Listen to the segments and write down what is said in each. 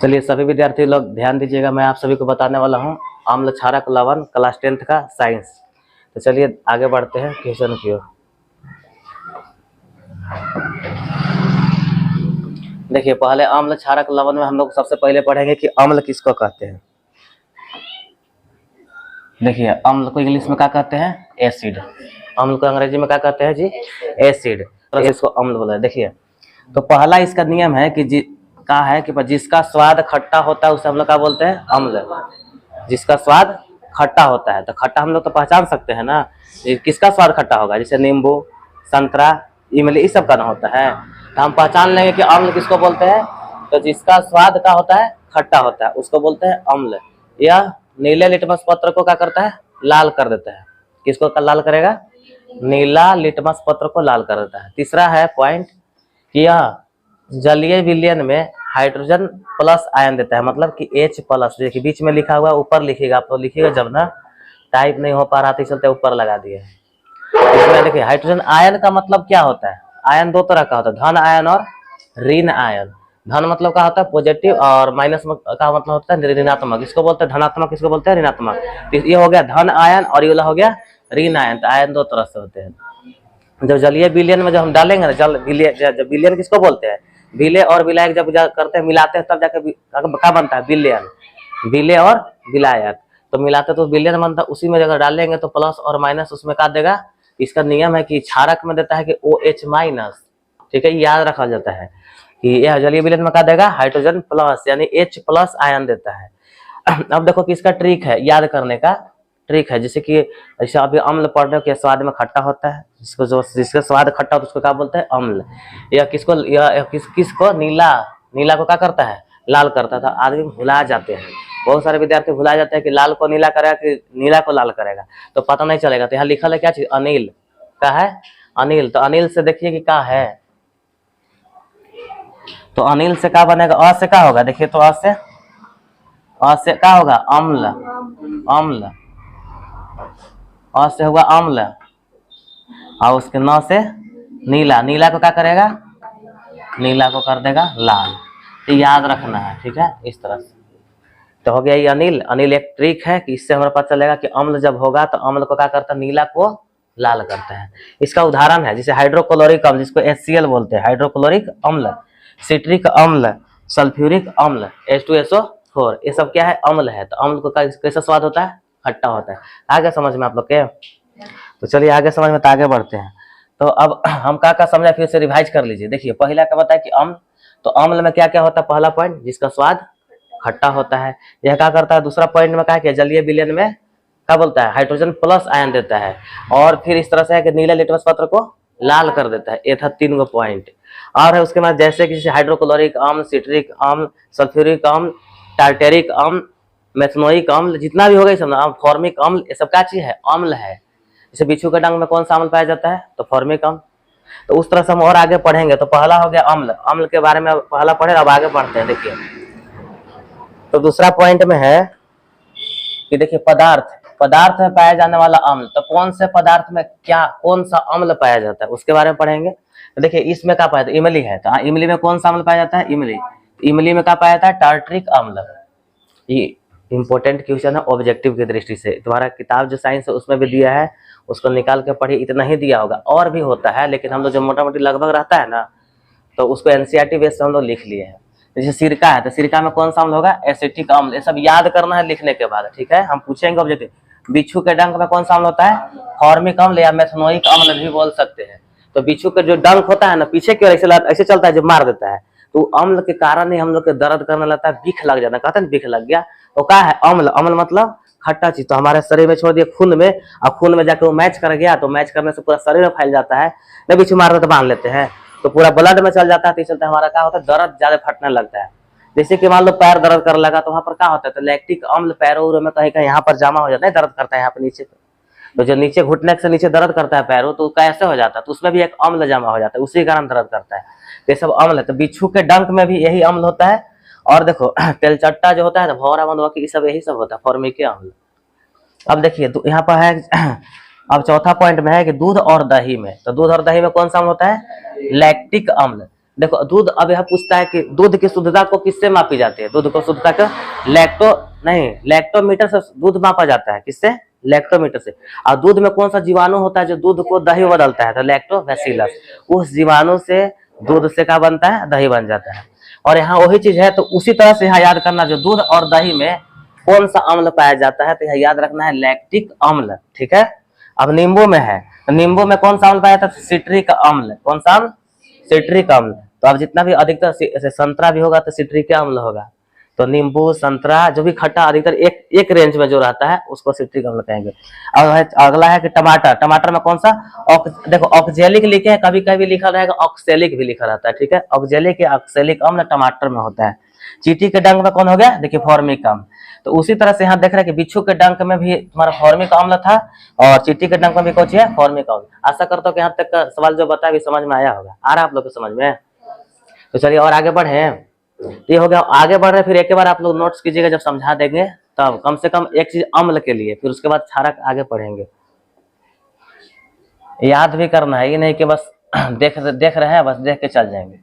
चलिए सभी विद्यार्थी लोग ध्यान दीजिएगा, मैं आप सभी को बताने वाला हूँ अम्ल क्षारक लवण क्लास 10th का साइंस। तो चलिए आगे बढ़ते हैं क्वेश्चन की ओर। देखिए पहले अम्ल क्षारक लवण में हम लोग सबसे पहले पढ़ेंगे कि अम्ल किसको कहते हैं। देखिए अम्ल को इंग्लिश में क्या कहते हैं? एसिड। अम्ल को अंग्रेजी में क्या कहते हैं जी? एसिड। तो इसको अम्ल बोला है। देखिए तो पहला इसका नियम है कि जिसका स्वाद खट्टा होता है उसे हम लोग क्या बोलते हैं? अम्ल। जिसका स्वाद खट्टा होता है, तो खट्टा हम लोग तो पहचान सकते हैं ना, किसका स्वाद खट्टा होगा? जैसे नींबू, संतरा, इमली, इस सब का ना होता है, तो हम पहचान लेंगे कि अम्ल किसको बोलते हैं। तो जिसका स्वाद का होता है खट्टा होता है उसको बोलते हैं अम्ल। यह नीले लिटमस पत्र को क्या करता है? लाल कर देता है। किसको लाल करेगा? नीला लिटमस पत्र को लाल कर देता है। तीसरा है पॉइंट कि यह जलीय विलयन में हाइड्रोजन प्लस आयन देता है, मतलब कि H+। देखिए बीच में लिखा हुआ ऊपर लिखिएगा, आप तो लिखिएगा जब ना, टाइप नहीं हो पा रहा था चलते ऊपर लगा दिए। इसमें देखिए हाइड्रोजन आयन का मतलब क्या होता है? आयन दो तरह का होता है, धन आयन और ऋण आयन। धन मतलब क्या होता है? पॉजिटिव, और माइनस का मतलब होता है ऋणात्मक। इसको बोलते हैं धनात्मक, इसको बोलते हैं ऋणात्मक। तो ये हो गया धन आयन और ये वाला हो गया ऋण आयन। तो आयन दो तरह से होते हैं। जब जलीय विलयन में जब हम डालेंगे ना, जल विलयन, जब विलयन किसको बोलते हैं? विलय और विलायक जब करते हैं, मिलाते हैं, तब जाके क्या बनता है? विलयन। विलय और विलायक तो मिलाते तो विलयन बनता है। उसी में अगर डालेंगे तो प्लस और माइनस उसमें क्या देगा? इसका नियम है कि क्षारक में देता है कि OH-। ठीक है, याद रखा जाता है कि यह जलीय विलयन में क्या देगा? हाइड्रोजन प्लस यानी H+ आयन देता है। अब देखो कि इसका ट्रिक है, याद करने का ट्रिक है। जैसे कि ऐसा अभी अम्ल पढ़ने के स्वाद में खट्टा होता है, जिसका स्वाद खट्टा होता है उसको क्या बोलते हैं? अम्ल। या किसको नीला को क्या करता है? लाल करता था। आदमी भुला जाते हैं, बहुत सारे विद्यार्थी भुला जाते हैं कि लाल को नीला करेगा कि नीला को लाल करेगा, तो पता नहीं चलेगा। तो यहाँ लिखल है क्या चीज? अनिल का है, अनिल। तो अनिल से देखिए कि क्या है, तो अनिल से क्या बनेगा? अ से क्या होगा? देखिए तो अ से क्या होगा? अम्ल। अम्ल अ से होगा अम्ल, और उसके न से नीला। नीला को क्या करेगा? नीला को कर देगा लाल। तो याद रखना है, ठीक है, इस तरह से। तो हो गया ये अनिल। अनिल एक ट्रिक है कि इससे हमारा पता चलेगा कि अम्ल जब होगा तो अम्ल को क्या करता है? नीला को लाल करता है। इसका उदाहरण है जैसे हाइड्रोक्लोरिक अम्ल, जिसको HCl बोलते हैं, हाइड्रोक्लोरिक अम्ल, सिट्रिक अम्ल, सल्फ्यूरिक अम्ल, H2SO4, ये सब क्या है? अम्ल है। तो अम्ल को कैसा स्वाद होता है? खट्टा होता है। आगे समझ में आप लोग के? तो चलिए आगे समझ में, तो आगे बढ़ते हैं। तो अब हम क्या समझा, फिर से रिवाइज कर लीजिए। देखिए पहला क्या बताया कि अम्ल, तो अम्ल में क्या क्या होता है? पहला पॉइंट, जिसका स्वाद खट्टा होता है। यह क्या करता है? दूसरा पॉइंट में क्या है? जलीय विलयन में क्या बोलता है? हाइड्रोजन प्लस आयन देता है। और फिर इस तरह से है कि नीले लिटमस पत्र को लाल कर देता है। ये था 3 गो पॉइंट। और है उसके बाद जैसे कि हाइड्रोक्लोरिक अम्ल, सिट्रिक अम्ल, सल्फ्यूरिक अम्ल, टार्टेरिक अम्ल, मेथनोइक अम्ल, जितना भी होगा ये सब ना, फॉर्मिक अम्ल, ये सब क्या चीज है? अम्ल है। जैसे बिच्छू के डंक में कौन सा अम्ल पाया जाता है? तो फॉर्मिक अम्ल। तो उस तरह से हम और आगे पढ़ेंगे। तो पहला हो गया अम्ल। अम्ल के बारे में पहला पढ़े, अब आगे बढ़ते हैं। देखिए तो दूसरा पॉइंट में है कि देखिए पदार्थ में पाया जाने वाला अम्ल। तो कौन से पदार्थ में क्या, कौन सा अम्ल पाया जाता है उसके बारे में पढ़ेंगे। तो देखिए इसमें क्या पाया जाता है? इमली है। तो इमली में कौन सा अम्ल पाया जाता है? इमली। इमली में क्या पाया जाता है? टार्टरिक अम्ल। ये इंपॉर्टेंट क्वेश्चन है ऑब्जेक्टिव की दृष्टि से। तुम्हारा किताब जो साइंस है उसमें भी दिया है, उसको निकाल के पढ़िए। इतना ही दिया होगा, और भी होता है, लेकिन हम लोग जो मोटा मोटी लगभग रहता है ना, तो उसको NCERT बेस से हम लोग लिख लिए हैं। जैसे सिरका है, तो सिरका में कौन सा अम्ल होगा? एसिटिक अम्ल। ये सब याद करना है लिखने के बाद, ठीक है। हम पूछेंगे ऑब्जेक्टिव। बिच्छू के डंक में कौन सा अम्ल होता है? फॉर्मिक अम्ल या मेथनोइक अम्ल भी बोल सकते हैं। तो बिच्छू का जो डंक होता है ना, पीछे की ओर ऐसे चलता है, जो मार देता है, तो अम्ल के कारण ही हम लोग के दर्द करने लगता है, बिख लग जाता है। कहते हैं बिख लग गया, तो क्या है? अम्ल। अम्ल मतलब खट्टा चीज। तो हमारे शरीर में छोड़ दिया खून में, और खून में जाकर वो मैच कर गया, तो मैच करने से पूरा शरीर में फैल जाता है। नहीं बिच्छू मार तो बांध लेते हैं, तो पूरा ब्लड में चल जाता है। तो चलता है हमारा क्या होता है? दर्द ज्यादा फटने लगता है। जैसे कि मान लो पैर दर्द करने लगा, तो वहां पर क्या होता है? तो लैक्टिक अम्ल पैरों में कहीं कहीं यहाँ पर जमा हो जाता है, दर्द करता है यहाँ पर नीचे। तो जो नीचे घुटने से नीचे दर्द करता है पैरों, तो कैसे हो जाता है? तो उसमें भी एक अम्ल जमा हो जाता है, उसी कारण दर्द करता है। ये सब अम्ल है। तो बिच्छू के डंक में भी यही अम्ल होता है। और देखो तेलचट्टा जो होता है ना, भौरा मधुमक्खी, ये सब यही सब होता है, फॉर्मिक अम्ल। अब देखिए तो यहाँ पर है अब चौथा पॉइंट में है कि दूध और दही में। तो दूध और दही में कौन सा अम्ल होता है? लैक्टिक अम्ल। देखो दूध, अब यह पूछता है कि दूध की शुद्धता को किससे मापी जाती है? दूध को शुद्धता का लैक्टोमीटर से दूध मापा जाता है। किससे? लैक्टोमीटर से। और दूध में कौन सा जीवाणु होता है जो दूध को दही बदलता है? तो लैक्टोबैसिलस। उस जीवाणु से दूध से क्या बनता है? दही बन जाता है। और यहाँ वही चीज है, तो उसी तरह से यहाँ याद करना, जो दूध और दही में कौन सा अम्ल पाया जाता है, तो यह याद रखना है लैक्टिक अम्ल। ठीक है। अब नींबू में है, तो नींबू में कौन सा अम्ल पाया जाता है? सिट्रिक अम्ल। कौन सा अम्ल? सिट्रिक अम्ल। तो अब जितना भी अधिकतर संतरा भी होगा तो सिट्रिक अम्ल होगा। तो नींबू, संतरा, जो भी खट्टा अधिकतर एक रेंज में जो रहता है उसको सिट्रिक अम्ल कहेंगे। और अगला है कि टमाटर। टमाटर में कौन सा? देखो ऑक्जेलिक लिखे हैं, कभी कभी लिखा रहेगा ऑक्सेलिक भी लिखा रहता है। ठीक है। ऑक्जेलिक या ऑक्सेलिक अम्ल टमाटर में होता है। चींटी के डंक में कौन हो गया? देखिए फॉर्मिक अम्ल। तो उसी तरह से यहाँ देख रहे हैं कि बिच्छू के डंक में भी तुम्हारा फॉर्मिक अम्ल था, और चींटी के डंक में भी कौन है? फॉर्मिक अम्ल। आशा करता हूँ कि यहाँ तक का सवाल जो बताया समझ में आया होगा। आ रहा है आप लोग को समझ में? तो चलिए और आगे बढ़े। ये हो गया, आगे बढ़ रहे, फिर एक बार आप लोग नोट्स कीजिएगा, जब समझा देंगे तब कम से कम एक चीज अम्ल के लिए, फिर उसके बाद क्षारक आगे पढ़ेंगे। याद भी करना है, ये नहीं कि बस देख रहे हैं, बस देख के चल जाएंगे।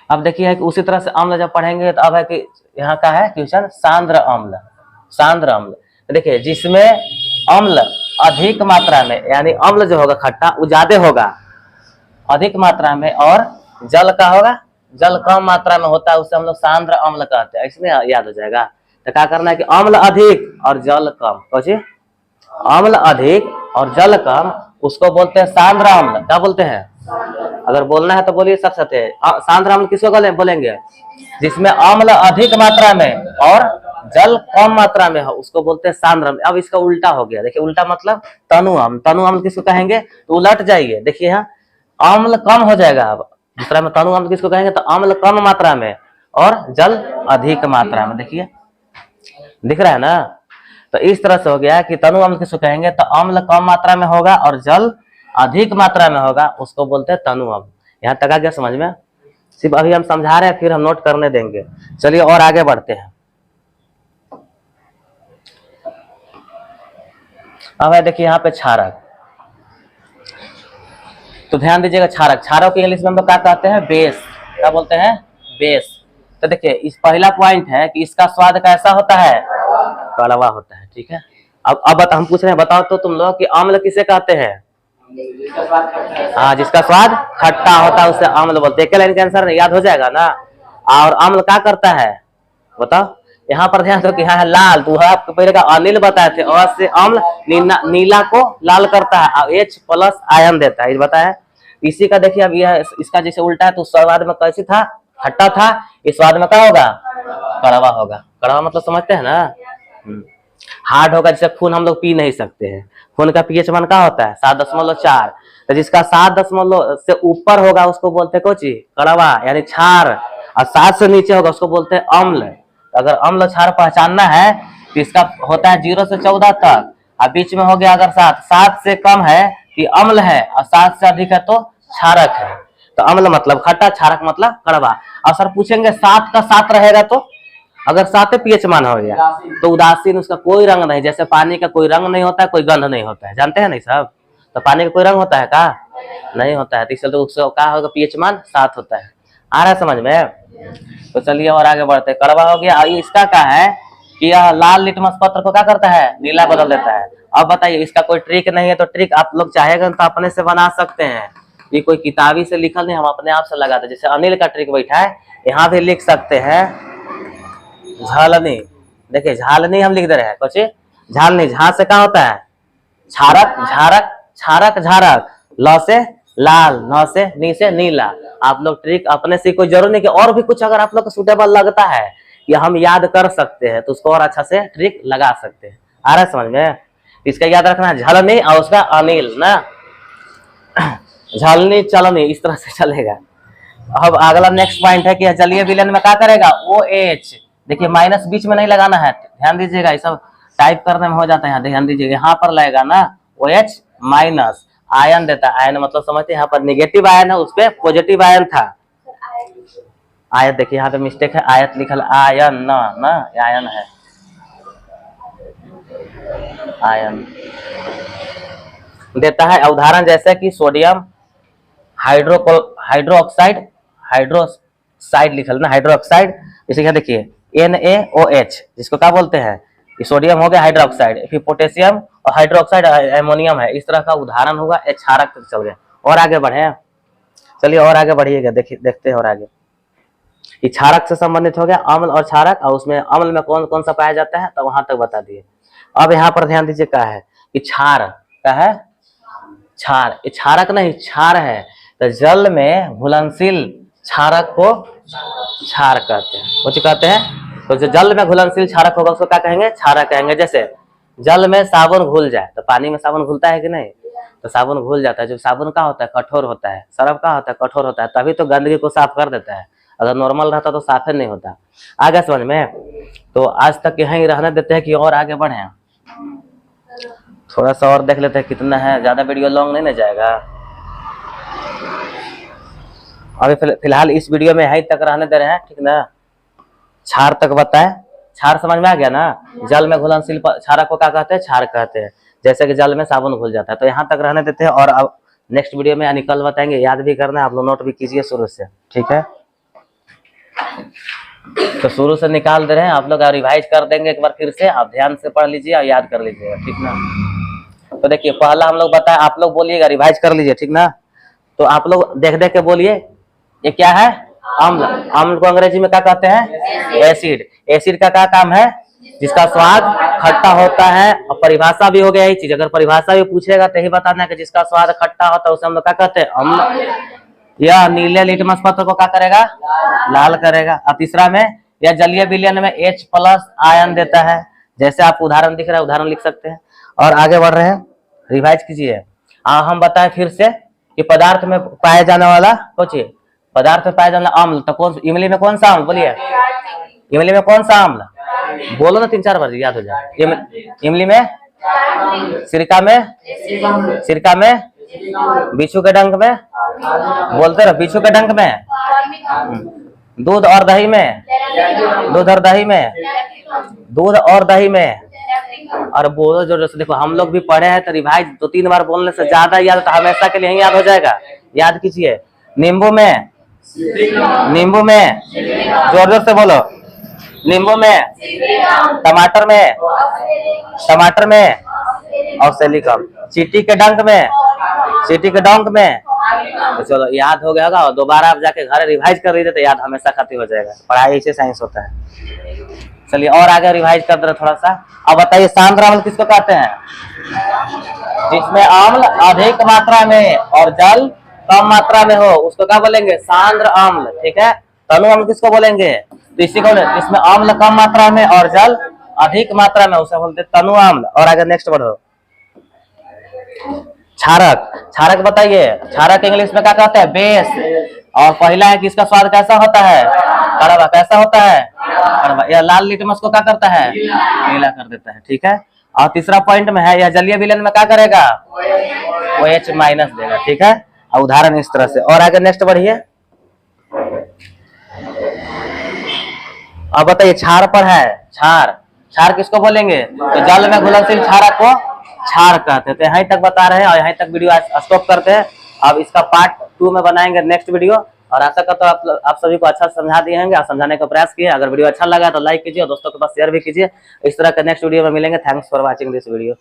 अब देखिए कि उसी तरह से अम्ल जब पढ़ेंगे तो अब है कि यहाँ का है क्वेश्चन सांद्र अम्ल। सांद्र अम्ल देखिए, जिसमें अम्ल अधिक मात्रा में, यानी अम्ल जो होगा खट्टा वो ज्यादा होगा अधिक मात्रा में, और जल का होगा, जल कम मात्रा में होता है, उससे हम लोग सांद्र अम्ल कहते हैं। इसमें याद हो जाएगा। तो क्या करना है कि अम्ल अधिक और जल कम, सोचिए अम्ल अधिक और जल कम, उसको बोलते हैं सांद्र अम्ल। क्या बोलते हैं? अगर बोलना है तो बोलिए सब साथ है। सांद्र अम्ल किसको बोलेंगे? जिसमें अम्ल अधिक मात्रा में और जल कम मात्रा में हो, उसको बोलते हैं सांद्र अम्ल। अब इसका उल्टा हो गया, देखिए उल्टा मतलब तनु अम्ल। तनु अम्ल किसको कहेंगे? तो उलट जाइए, देखिए यहाँ अम्ल कम हो जाएगा। अब दूसरा में तनु अम्ल किसको कहेंगे? तो अम्ल कम मात्रा में और जल अधिक मात्रा में। देखिए दिख रहा है ना? तो इस तरह से हो गया कि तनु अम्ल किसको कहेंगे? तो अम्ल कम मात्रा में होगा और जल अधिक मात्रा में होगा, उसको बोलते हैं तनु अम्ल। यहाँ तक आ गया समझ में? सिर्फ अभी हम समझा रहे हैं, फिर हम नोट करने देंगे। चलिए और आगे बढ़ते हैं। अब है देखिए यहाँ पे क्षारक। तो ध्यान दीजिएगा, क्षारक, क्षारक को इंग्लिश में हम लोग क्या कहते हैं? बेस। क्या बोलते हैं? बेस। तो देखिए इस पहला पॉइंट है कि इसका स्वाद कैसा होता है? कड़वा होता है। ठीक है। अब हम पूछ रहे हैं, बताओ तो तुम लोग कि अम्ल किसे कहते हैं? हाँ, जिसका स्वाद खट्टा होता है उसे अम्ल बोलते हैं। एक लाइन का आंसर याद हो जाएगा ना? और अम्ल क्या करता है बताओ? यहाँ पर ध्यान दो कि यहाँ है लाल, तो आपको पहले का अनिल बताए थे, और से अम्ल नीला को लाल करता है, और H+ आयन देता है, बताया। इसी का देखिए अब यह इसका जैसे उल्टा है, तो स्वाद में कैसी था? खट्टा था। इस स्वाद में क्या होगा? कड़वा होगा। कड़वा मतलब समझते हैं ना? हार्ड होगा, जैसे खून हम लोग पी नहीं सकते हैं। खून का pH मान क्या होता है? 7.4। तो जिसका 7 से ऊपर होगा उसको बोलते हैं कोची? कड़वा यानी क्षार। और 7 से नीचे होगा उसको बोलते हैं अम्ल। अगर अम्ल क्षार पहचानना है तो इसका होता है 0 से 14 तक, और बीच में हो गया अगर 7 से कम है कि अम्ल है, और 7 से अधिक है तो क्षारक है। तो अम्ल मतलब खट्टा, क्षारक मतलब कड़वा। और सर पूछेंगे 7 का 7 रहेगा तो? अगर 7 pH मान हो गया तो उदासीन, उसका कोई रंग नहीं। जैसे पानी का कोई रंग नहीं होता है, कोई गंध नहीं होता है, जानते हैं नहीं सब? तो पानी का कोई रंग होता है का? नहीं होता है। तो इसलिए तो उसका क्या होगा? pH मान 7 होता है। आ रहा है समझ में? तो चलिए और आगे बढ़ते हैं। कड़वा हो गया। और इसका क्या है कि यह लाल लिटमस पत्र को क्या करता है? नीला बदल देता है। अब बताइए, इसका कोई ट्रिक नहीं है, तो ट्रिक आप लोग चाहेगा तो अपने से बना सकते हैं। ये कोई किताबी से लिखल नहीं, हम अपने आप से लगाते हैं। जैसे अनिल का ट्रिक बैठा है, यहाँ भी लिख सकते हैं झालनी। देखिए झालनी हम लिख दे रहे हैं, कुछ झालनी। झा से क्या होता है? क्षारक, झारक, क्षारक, झारक। ल से लाल, न से नी से नीला। आप लोग ट्रिक अपने से कोई जरूर नहीं कि और भी कुछ अगर आप लोग को सूटेबल लगता है या हम याद कर सकते हैं तो उसको और अच्छा से ट्रिक लगा सकते हैं। आ रहा है समझ में? इसका याद रखना है झलनी और उसका अनिल ना, झलनी चलनी, इस तरह से चलेगा। अब अगला नेक्स्ट पॉइंट है कि जलीय विलयन में क्या करेगा? OH। देखिए माइनस बीच में नहीं लगाना है, ध्यान दीजिएगा, ये सब टाइप करने में हो जाता है। ध्यान दीजिएगा, यहाँ पर लगेगा ना OH-। आयन देता है। आयन मतलब समझते हैं, यहाँ पर निगेटिव आयन है, उस पर पॉजिटिव आयन था। आयत देखिए यहाँ पे मिस्टेक है, आयत लिखल आयन ना, आयन है, आयन देता है। उदाहरण जैसे कि सोडियम हाइड्रोक्साइड, हाइड्रोक्साइड लिखल ना, हाइड्रोक्साइड। इसे क्या देखिए NaOH, जिसको क्या बोलते हैं, ये सोडियम हो गया हाइड्रोक्साइड, फिर पोटेशियम और हाइड्रोक्साइड एमोनियम है। इस तरह का उदाहरण होगा। ये क्षारक तक चल गए। और आगे बढ़े, चलिए और आगे बढ़िएगा, देखिए देखते हैं और आगे। ये क्षारक से संबंधित हो गया, अम्ल और क्षारक, और उसमें अम्ल में कौन कौन सा पाया जाता है तो वहां तक बता दिए। अब यहाँ पर ध्यान दीजिए क्या है कि क्षार क्या है, क्षार, ये क्षारक नहीं क्षार है। तो जल में घुलनशील क्षारक को क्षार कहते हैं। कुछ कहते हैं तो जो जल में घुलनशील क्षारक होगा उसको क्या कहेंगे, क्षारक कहेंगे। जैसे जल में साबुन घुल जाए, तो पानी में साबुन घुलता है कि नहीं, तो साबुन घुल जाता है। जो साबुन का होता है कठोर होता है, सरफ का होता है कठोर होता है, तभी तो गंदगी को साफ कर देता है। अगर नॉर्मल रहता तो साफ ही नहीं होता। आगे समझ में, तो आज तक यहीं रहने देते हैं कि और आगे बढ़े, थोड़ा सा और देख लेते हैं कितना है, ज्यादा वीडियो लॉन्ग नहीं ना जाएगा। अभी फिलहाल इस वीडियो में यहीं तक रहने दे रहे हैं, ठीक ना। क्षार तक बताए, क्षार समझ में आ गया ना। जल में घुलनशील क्षारक को क्या कहते हैं, क्षार कहते हैं। जैसे कि जल में साबुन घुल जाता है, तो यहाँ तक रहने देते हैं। और अब नेक्स्ट वीडियो में यानी कल बताएंगे। याद भी करना है, आप लोग नोट भी कीजिए शुरू से, ठीक है। तो शुरू से निकाल दे रहे हैं आप लोग, और रिवाइज कर देंगे एक बार फिर से। आप ध्यान से पढ़ लीजिए और याद कर लीजिएगा, ठीक ना। तो देखिए पहला हम लोग बताए, आप लोग बोलिएगा, रिवाइज कर लीजिए, ठीक ना। तो आप लोग देख देख के बोलिए, ये क्या है, अम्ल। अम्ल को अंग्रेजी में क्या कहते हैं, एसिड। एसिड का क्या काम है, जिसका स्वाद खट्टा होता है। और परिभाषा भी हो गया यही चीज। अगर परिभाषा भी पूछेगा तो यही बताना है कि जिसका स्वाद खट्टा होता है उसे हम लोग क्या कहते हैं, अम्ल। यह नीले लिटमस पत्र को क्या करेगा, लाल करेगा। और तीसरा में यह जलीय विलयन में H+ आयन देता है। जैसे आप उदाहरण दिख रहा है, उदाहरण लिख सकते हैं। और आगे बढ़ रहे हैं, रिवाइज कीजिए। हम बताएं फिर से कि पदार्थ में पाया जाने वाला, सोचिए पदार्थ में पाया जाने वाला अम्ल, तो कौन, इमली में कौन सा अम्ल, बोलिए इमली में कौन सा अम्ल, बोलो ना 3-4 बार याद हो जाए। इमली में, सिरका में, सिरका में, बिच्छू के डंक में, बोलते रहो बिच्छू के डंक में, दूध और दही में, दूध और दही में, दूध और दही में। और बोलो जो देखो, हम लोग भी पढ़े हैं तो रिवाइज 2-3 बार बोलने से ज्यादा याद, तो हमेशा के लिए याद हो जाएगा। याद कीजिए, नींबू में, नींबू में, जोर जोर से बोलो, नींबू में, टमाटर में, टमाटर में, ऑक्सैलिकम, चींटी के डंक में, चींटी के डंक में। तो चलो याद हो गया होगा। और दोबारा आप जाके घर रिवाइज कर लीजिए तो याद हमेशा खत्म हो जाएगा। पढ़ाई ऐसे साइंस होता है। चलिए और आगे रिवाइज कर दे रहे थोड़ा सा। अब बताइए सांद्र अम्ल किसको कहते हैं, जिसमें अम्ल अधिक मात्रा में और जल कम मात्रा में हो उसको क्या बोलेंगे, सांद्र अम्ल, ठीक है। तनु अम्ल किसको बोलेंगे, तो इसी को, जिसमें अम्ल कम मात्रा में और जल अधिक मात्रा में उसे बोलते तनु अम्ल। और आगे नेक्स्ट बढ़ो, क्षारक। क्षारक बताइए, क्षारक इंग्लिश में क्या कहते हैं, बेस। और पहला है कि इसका स्वाद कैसा होता है, कड़वा। कैसा होता है, कड़वा। यह लाल लिटमस को क्या करता है, नीला कर देता है, ठीक है। और तीसरा पॉइंट में है, यह जलीय विलयन में क्या करेगा, OH- देगा, ठीक है। और उदाहरण इस तरह से। और आगे नेक्स्ट बढ़िए। अब बताइए क्षार पर है, क्षार। क्षार किसको बोलेंगे, तो जल में घुलनशील क्षारक को क्षार कहते हैं। तो यहीं तक बता रहे हैं और यहीं तक वीडियो स्टॉप करते हैं। अब इसका पार्ट 2 में बनाएंगे नेक्स्ट वीडियो। और आशा करता हूँ आप सभी को अच्छा समझा दिए होंगे और समझाने का प्रयास किए। अगर वीडियो अच्छा लगा तो लाइक कीजिए और दोस्तों के पास शेयर भी कीजिए। इस तरह के नेक्स्ट वीडियो में मिलेंगे। Thanks for watching this video.